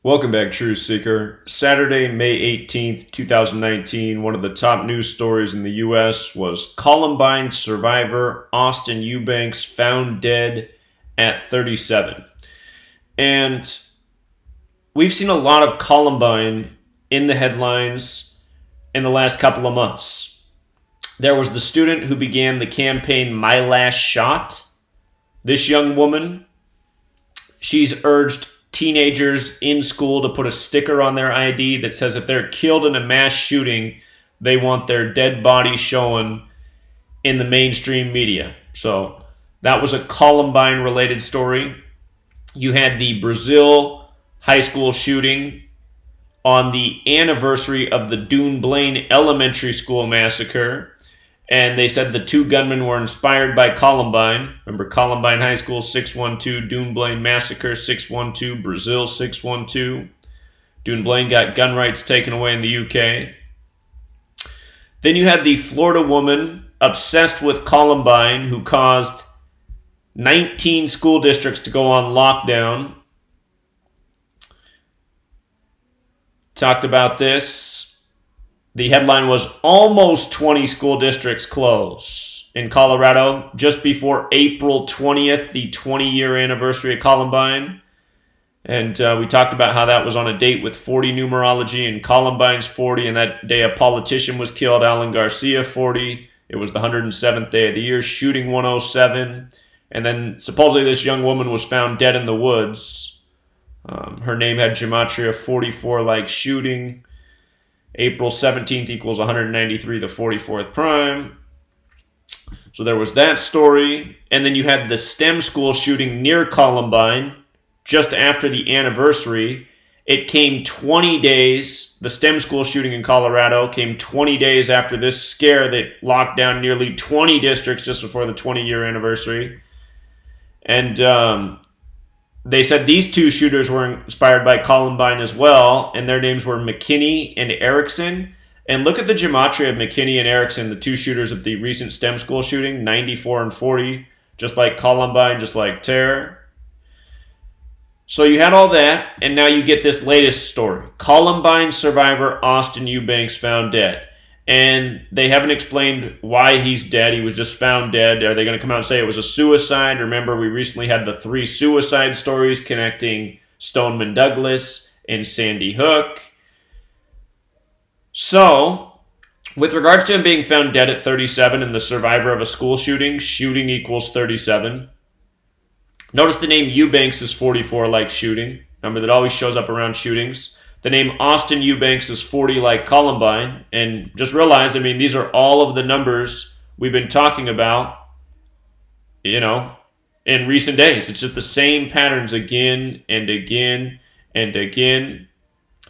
Welcome back, Truth Seeker. Saturday, May 18th, 2019, one of the top news stories in the U.S. was Columbine survivor Austin Eubanks found dead at 37. And we've seen a lot of Columbine in the headlines in the last couple of months. There was the student who began the campaign My Last Shot. This young woman, she's urged teenagers in school to put a sticker on their ID that says if they're killed in a mass shooting, they want their dead body shown in the mainstream media. So that was a Columbine-related story. You had the Brazil high school shooting on the anniversary of the Dune Blaine Elementary School massacre. And they said the two gunmen were inspired by Columbine. Remember, Columbine High School 612, Dune Blaine Massacre 612, Brazil 612. Dune Blaine got gun rights taken away in the UK. Then you had the Florida woman obsessed with Columbine who caused 19 school districts to go on lockdown. Talked about this. The headline was almost 20 school districts close in Colorado just before April 20th, the 20-year anniversary of Columbine. And we talked about how that was on a date with 40 numerology and Columbine's 40. And that day a politician was killed, Alan Garcia, 40. It was the 107th day of the year, shooting 107. And then supposedly this young woman was found dead in the woods. Her name had Gematria 44 like shooting. April 17th equals 193, the 44th prime. So there was that story. And then you had the STEM school shooting near Columbine just after the anniversary. It came 20 days, the STEM school shooting in Colorado came 20 days after this scare that locked down nearly 20 districts just before the 20-year anniversary. And they said these two shooters were inspired by Columbine as well, and their names were McKinney and Erickson. And look at the gematria of McKinney and Erickson, the two shooters of the recent STEM school shooting, 94 and 40, just like Columbine, just like terror. So you had all that, and now you get this latest story. Columbine survivor Austin Eubanks found dead. And they haven't explained why he's dead. He was just found dead. Are they going to come out and say it was a suicide? Remember, we recently had the 3 suicide stories connecting Stoneman Douglas and Sandy Hook. So, with regards to him being found dead at 37 and the survivor of a school shooting, shooting equals 37. Notice the name Eubanks is 44 like shooting. Remember, that always shows up around shootings. The name Austin Eubanks is 40 like Columbine. And just realize, these are all of the numbers we've been talking about, in recent days. It's just the same patterns again and again and again.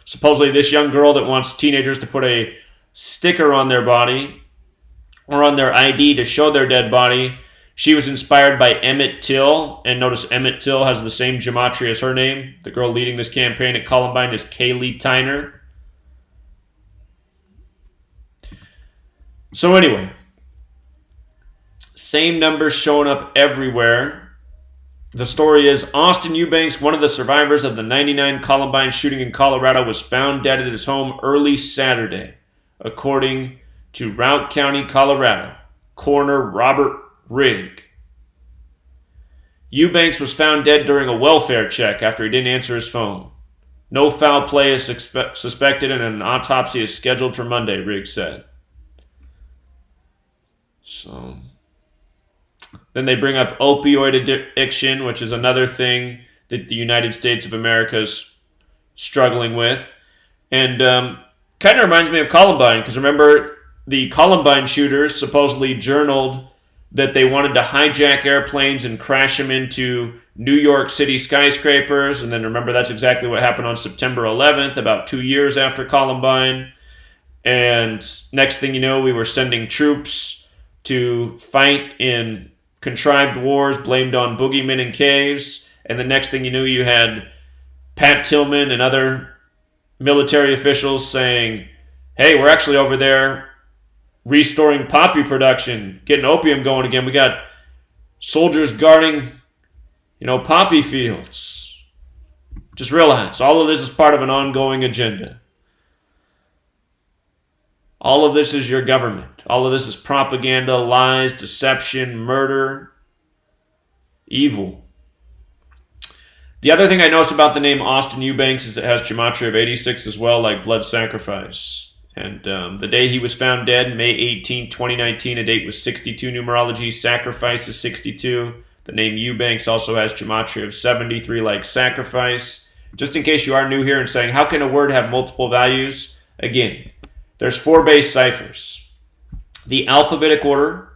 Supposedly this young girl that wants teenagers to put a sticker on their body or on their ID to show their dead body, she was inspired by Emmett Till, and notice Emmett Till has the same gematria as her name. The girl leading this campaign at Columbine is Kaylee Tyner. So anyway, same numbers showing up everywhere. The story is Austin Eubanks, one of the survivors of the 99 Columbine shooting in Colorado, was found dead at his home early Saturday, according to Routt County, Colorado. Coroner Robert Rigg. Eubanks was found dead during a welfare check after he didn't answer his phone. No foul play is suspected and an autopsy is scheduled for Monday, Rigg said. So, then they bring up opioid addiction, which is another thing that the United States of America is struggling with. And kind of reminds me of Columbine, because remember, the Columbine shooters supposedly journaled that they wanted to hijack airplanes and crash them into New York City skyscrapers. And then remember, that's exactly what happened on September 11th, about 2 years after Columbine. And next thing you know, we were sending troops to fight in contrived wars blamed on boogeymen in caves. And the next thing you knew, you had Pat Tillman and other military officials saying, hey, we're actually over there restoring poppy production, getting opium going again. We got soldiers guarding, poppy fields. Just realize all of this is part of an ongoing agenda. All of this is your government. All of this is propaganda, lies, deception, murder, evil. The other thing I noticed about the name Austin Eubanks is it has Gematria of 86 as well, like blood sacrifice. And the day he was found dead, May 18, 2019, a date with 62 numerology, sacrifice is 62. The name Eubanks also has Gematria of 73, like sacrifice. Just in case you are new here and saying, how can a word have multiple values? Again, there's 4 base ciphers. The alphabetic order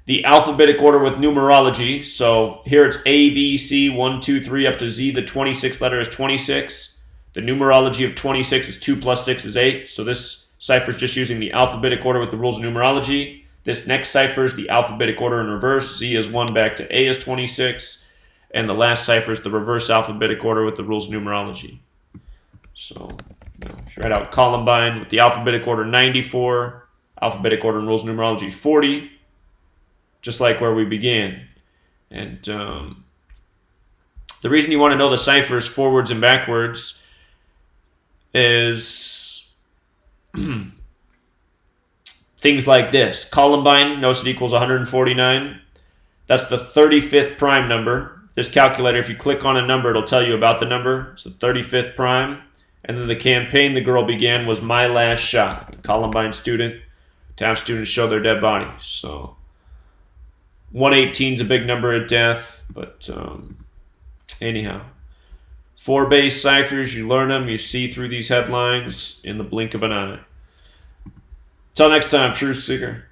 with numerology. So here it's A, B, C, 1, 2, 3, up to Z. The 26th letter is 26. The numerology of 26 is 2 plus 6 is 8. So this cipher is just using the alphabetic order with the rules of numerology. This next cipher is the alphabetic order in reverse. Z is 1 back to A is 26. And the last cipher is the reverse alphabetic order with the rules of numerology. So, if you write out Columbine with the alphabetic order 94, alphabetic order and rules of numerology 40, just like where we began. And the reason you want to know the ciphers forwards and backwards is things like this. Columbine, notice it equals 149. That's the 35th prime number. This calculator, if you click on a number, it'll tell you about the number. It's the 35th prime. And then the campaign the girl began was My Last Shot, the Columbine student, to have students show their dead bodies. So 118 is a big number of death, but anyhow. 4 base ciphers, you learn them, you see through these headlines in the blink of an eye. Till next time, Truth Seeker.